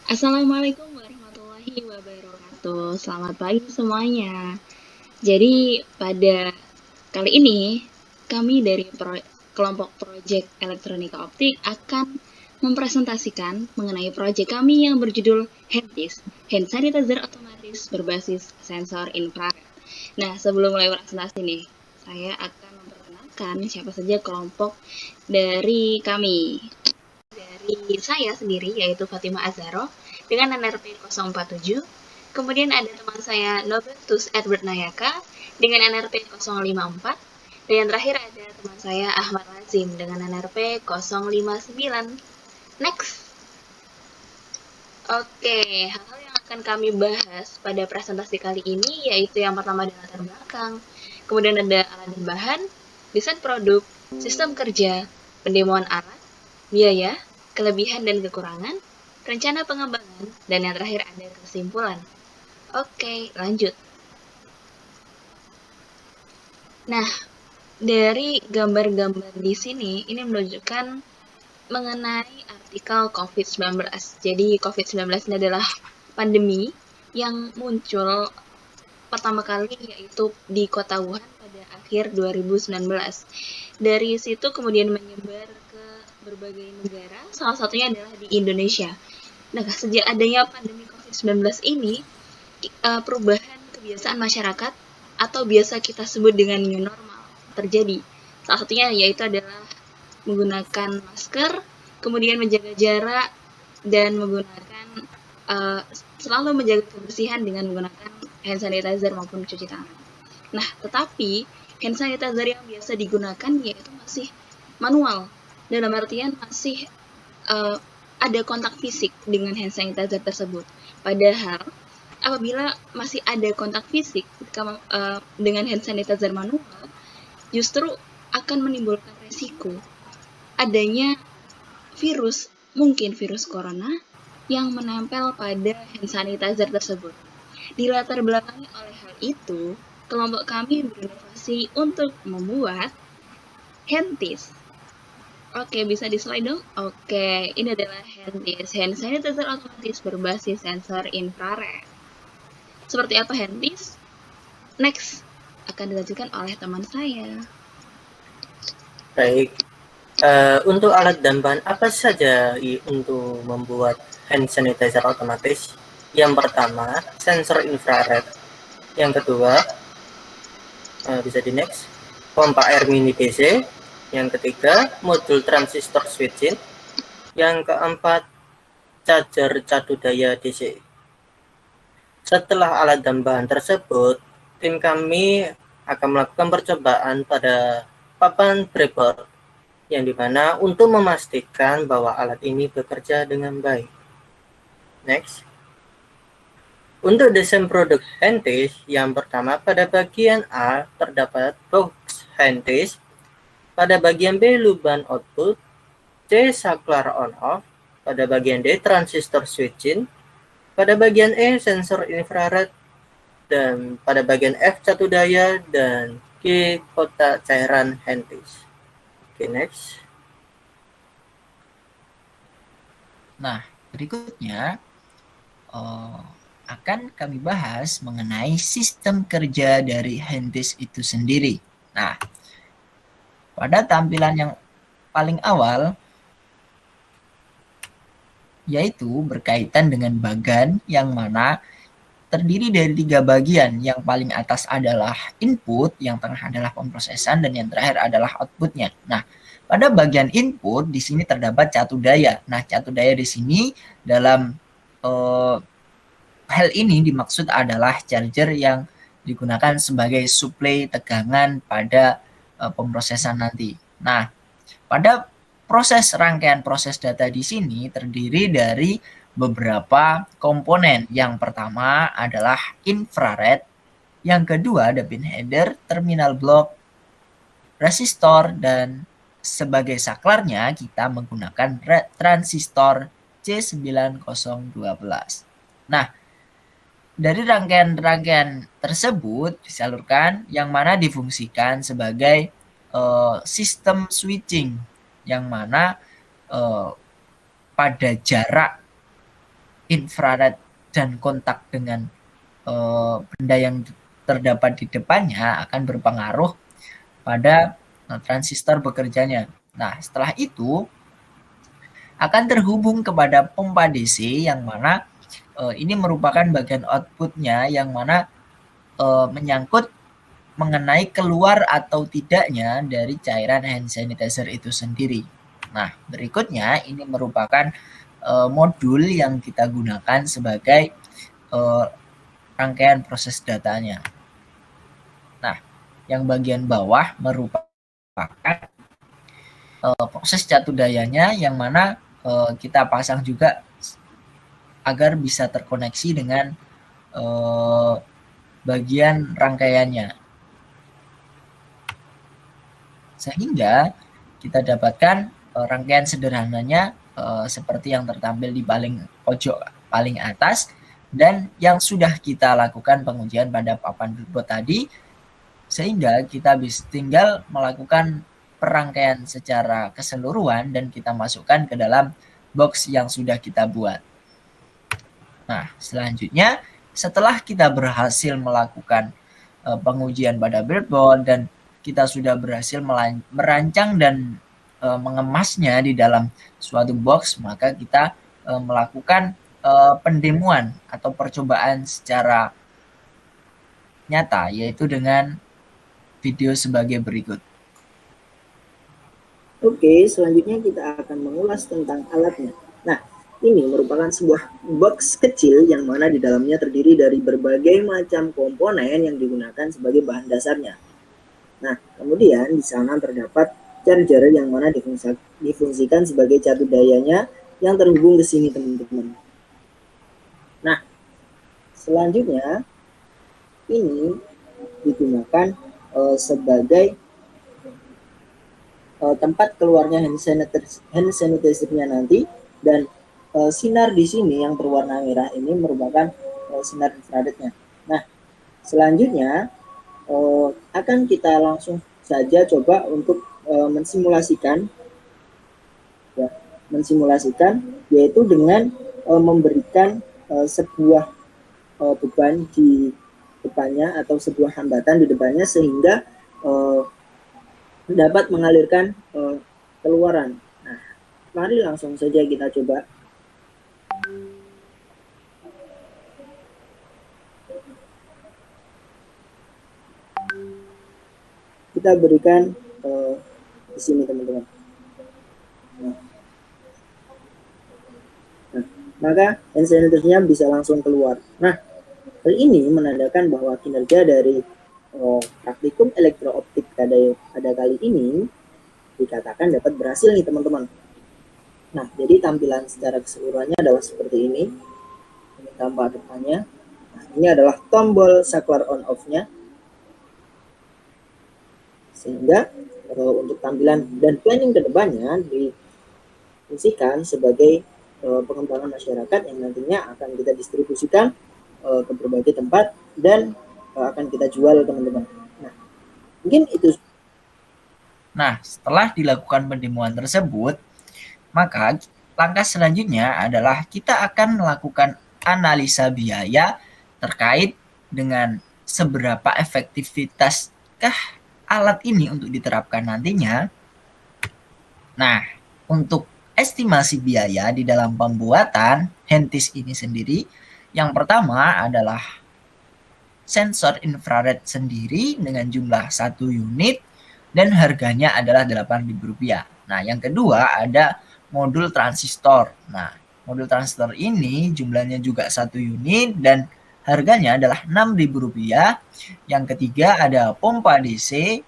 Assalamualaikum warahmatullahi wabarakatuh. Selamat pagi semuanya. Jadi pada kali ini kami dari kelompok Project Elektronika Optik akan mempresentasikan mengenai proyek kami yang berjudul HANDIS, Hand Sanitizer Otomatis Berbasis Sensor Infrared. Nah, sebelum mulai presentasi nih, saya akan memperkenalkan siapa saja kelompok dari kami. Dari saya sendiri, yaitu Fatima Azharo, dengan NRP 047. Kemudian ada teman saya Nobentus Edward Nayaka dengan NRP 054. Dan yang terakhir ada teman saya Ahmad Lazim dengan NRP 059. Next. Oke, hal-hal yang akan kami bahas pada presentasi kali ini yaitu yang pertama adalah latar belakang, kemudian ada alat dan bahan, desain produk, sistem kerja, pendemoan alat, biaya, kelebihan dan kekurangan, rencana pengembangan, dan yang terakhir ada kesimpulan. Oke, lanjut. Nah, dari gambar-gambar di sini, ini menunjukkan mengenai artikel COVID-19. Jadi, COVID-19 ini adalah pandemi yang muncul pertama kali yaitu di kota Wuhan pada akhir 2019. Dari situ kemudian menyebar ke berbagai negara, salah satunya adalah di Indonesia. Nah, sejak adanya pandemi COVID-19 ini, perubahan kebiasaan masyarakat atau biasa kita sebut dengan new normal terjadi. Salah satunya yaitu adalah menggunakan masker, kemudian menjaga jarak, dan menggunakan selalu menjaga kebersihan dengan menggunakan hand sanitizer maupun cuci tangan. Nah, tetapi hand sanitizer yang biasa digunakan yaitu masih manual, dalam artian masih ada kontak fisik dengan hand sanitizer tersebut. Padahal apabila masih ada kontak fisik dengan hand sanitizer manual, justru akan menimbulkan resiko adanya virus, mungkin virus corona, yang menempel pada hand sanitizer tersebut. Dilatar belakangi oleh hal itu, kelompok kami berinovasi untuk membuat HANDIS. Oke, bisa di slide dong? Oke, ini adalah HANDIS, Hand Sanitizer Otomatis Berbasis Sensor Infrared. Seperti apa HANDIS? Next, akan dilanjutkan oleh teman saya. Baik, untuk alat dan bahan apa saja untuk membuat hand sanitizer otomatis? Yang pertama, sensor infrared. Yang kedua, bisa di next, pompa air mini DC. Yang ketiga, modul transistor switching. Yang keempat, charger cadu daya DC. Setelah alat dan bahan tersebut, tim kami akan melakukan percobaan pada papan breadboard, yang dimana untuk memastikan bahwa alat ini bekerja dengan baik. Next. Untuk desain produk HANDIS, yang pertama pada bagian A terdapat box HANDIS, pada bagian B lubang output, C saklar on-off, pada bagian D transistor switching, pada bagian E sensor infrared, dan pada bagian F catu daya, dan G kotak cairan HANDIS. Oke, next. Nah, berikutnya akan kami bahas mengenai sistem kerja dari HANDIS itu sendiri. Nah, pada tampilan yang paling awal, yaitu berkaitan dengan bagan yang mana terdiri dari 3 bagian. Yang paling atas adalah input, yang tengah adalah pemrosesan, dan yang terakhir adalah outputnya. Nah, pada bagian input di sini terdapat catu daya. Nah, catu daya di sini dalam hal ini dimaksud adalah charger yang digunakan sebagai suplai tegangan pada pemrosesan nanti. Nah, pada rangkaian proses data di sini terdiri dari beberapa komponen. Yang pertama adalah infrared, yang kedua ada pin header, terminal block, resistor, dan sebagai saklarnya kita menggunakan transistor C9012. Nah, dari rangkaian tersebut disalurkan yang mana difungsikan sebagai sistem switching, yang mana pada jarak infrared dan kontak dengan benda yang terdapat di depannya akan berpengaruh pada transistor bekerjanya. Nah, setelah itu akan terhubung kepada pompa DC yang mana ini merupakan bagian outputnya yang mana menyangkut mengenai keluar atau tidaknya dari cairan hand sanitizer itu sendiri. Nah, berikutnya ini merupakan modul yang kita gunakan sebagai rangkaian proses datanya. Nah, yang bagian bawah merupakan proses catu dayanya yang mana kita pasang juga agar bisa terkoneksi dengan bagian rangkaiannya. Sehingga kita dapatkan rangkaian sederhananya seperti yang tertampil di paling pojok paling atas, dan yang sudah kita lakukan pengujian pada papan breadboard tadi, sehingga kita bisa tinggal melakukan perangkaian secara keseluruhan dan kita masukkan ke dalam box yang sudah kita buat. Nah, selanjutnya setelah kita berhasil melakukan pengujian pada breadboard dan kita sudah berhasil merancang dan mengemasnya di dalam suatu box, maka kita melakukan pendemoan atau percobaan secara nyata, yaitu dengan video sebagai berikut. Oke, selanjutnya kita akan mengulas tentang alatnya. Nah, ini merupakan sebuah box kecil yang mana di dalamnya terdiri dari berbagai macam komponen yang digunakan sebagai bahan dasarnya. Nah, kemudian di sana terdapat charger yang mana difungsikan sebagai catu dayanya yang terhubung ke sini, teman-teman. Nah, selanjutnya ini digunakan sebagai tempat keluarnya hand sanitizer-nya nanti, dan sinar di sini yang berwarna merah ini merupakan sinar infrarednya. Nah, selanjutnya akan kita langsung saja coba untuk mensimulasikan yaitu dengan memberikan sebuah beban di depannya atau sebuah hambatan di depannya sehingga dapat mengalirkan keluaran. Nah, mari langsung saja kita coba. Kita berikan di sini, teman-teman. Nah, maka hand sanitizer-nya bisa langsung keluar. Nah, hal ini menandakan bahwa kinerja dari praktikum elektrooptik pada kali ini dikatakan dapat berhasil nih, teman-teman. Nah, jadi tampilan secara keseluruhannya adalah seperti ini. Ini tampak depannya. Nah, ini adalah tombol saklar on off-nya. Sehingga untuk tampilan dan planning ke depannya difungsikan sebagai pengembangan masyarakat yang nantinya akan kita distribusikan ke berbagai tempat dan akan kita jual, teman-teman. Nah, mungkin itu. Nah, setelah dilakukan pendemoan tersebut, maka langkah selanjutnya adalah kita akan melakukan analisa biaya terkait dengan seberapa efektivitas-kah alat ini untuk diterapkan nantinya. Nah, untuk estimasi biaya di dalam pembuatan handtis ini sendiri, yang pertama adalah sensor infrared sendiri dengan jumlah 1 unit dan harganya adalah Rp8.000. Nah, yang kedua ada modul transistor. Nah, modul transistor ini jumlahnya juga 1 unit dan harganya adalah Rp6.000. Yang ketiga ada pompa DC,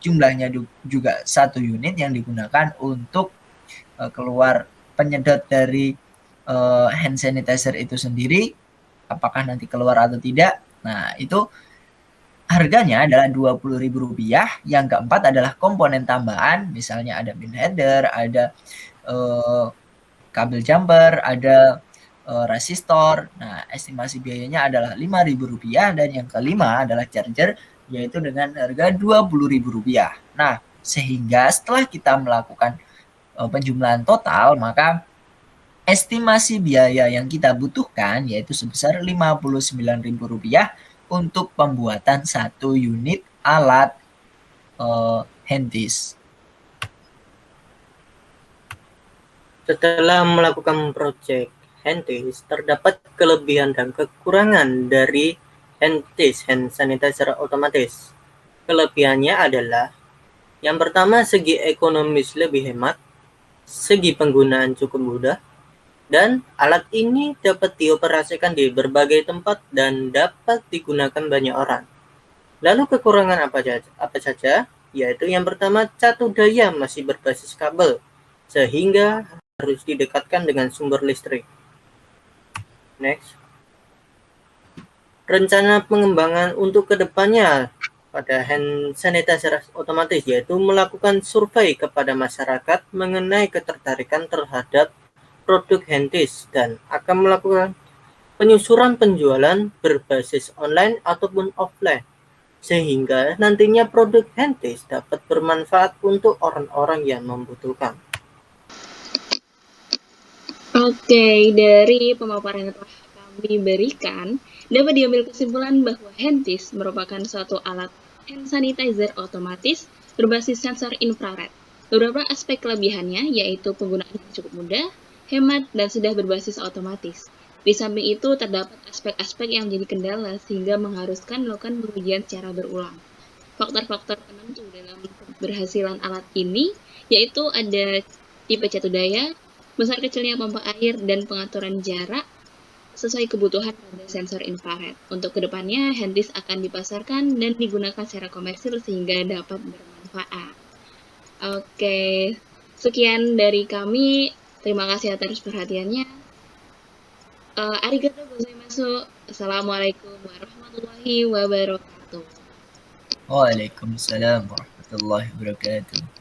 jumlahnya juga 1 unit yang digunakan untuk keluar penyedot dari hand sanitizer itu sendiri, apakah nanti keluar atau tidak. Nah, itu harganya adalah Rp20.000. Yang keempat adalah komponen tambahan, misalnya ada pin header, ada kabel jumper, ada resistor. Nah, estimasi biayanya adalah Rp5.000. Dan yang kelima adalah charger, yaitu dengan harga Rp20.000. Nah, sehingga setelah kita melakukan penjumlahan total, maka estimasi biaya yang kita butuhkan yaitu sebesar Rp59.000 untuk pembuatan 1 unit alat handis. Setelah melakukan proyek handis, terdapat kelebihan dan kekurangan dari handis, hand sanitizer otomatis. Kelebihannya adalah yang pertama, segi ekonomis lebih hemat, segi penggunaan cukup mudah, dan alat ini dapat dioperasikan di berbagai tempat dan dapat digunakan banyak orang. Lalu kekurangan apa saja? Yaitu yang pertama, catu daya masih berbasis kabel, sehingga harus didekatkan dengan sumber listrik. Next. Rencana pengembangan untuk kedepannya pada hand sanitizer otomatis yaitu melakukan survei kepada masyarakat mengenai ketertarikan terhadap produk handis dan akan melakukan penyusuran penjualan berbasis online ataupun offline sehingga nantinya produk handis dapat bermanfaat untuk orang-orang yang membutuhkan. Oke, dari pemaparan yang telah kami berikan, dapat diambil kesimpulan bahwa handis merupakan suatu alat hand sanitizer otomatis berbasis sensor infrared. Beberapa aspek kelebihannya yaitu penggunaan yang cukup mudah, hemat, dan sudah berbasis otomatis. Di samping itu, terdapat aspek-aspek yang menjadi kendala sehingga mengharuskan melakukan pengujian secara berulang. Faktor-faktor penentu dalam keberhasilan alat ini yaitu ada tipe catu daya, besar kecilnya pompa air, dan pengaturan jarak sesuai kebutuhan pada sensor infrared. Untuk kedepannya, handis akan dipasarkan dan digunakan secara komersil sehingga dapat bermanfaat. Oke, sekian dari kami. Terima kasih atas perhatiannya. Arigatou gozaimasu. Assalamualaikum warahmatullahi wabarakatuh. Waalaikumsalam warahmatullahi wabarakatuh.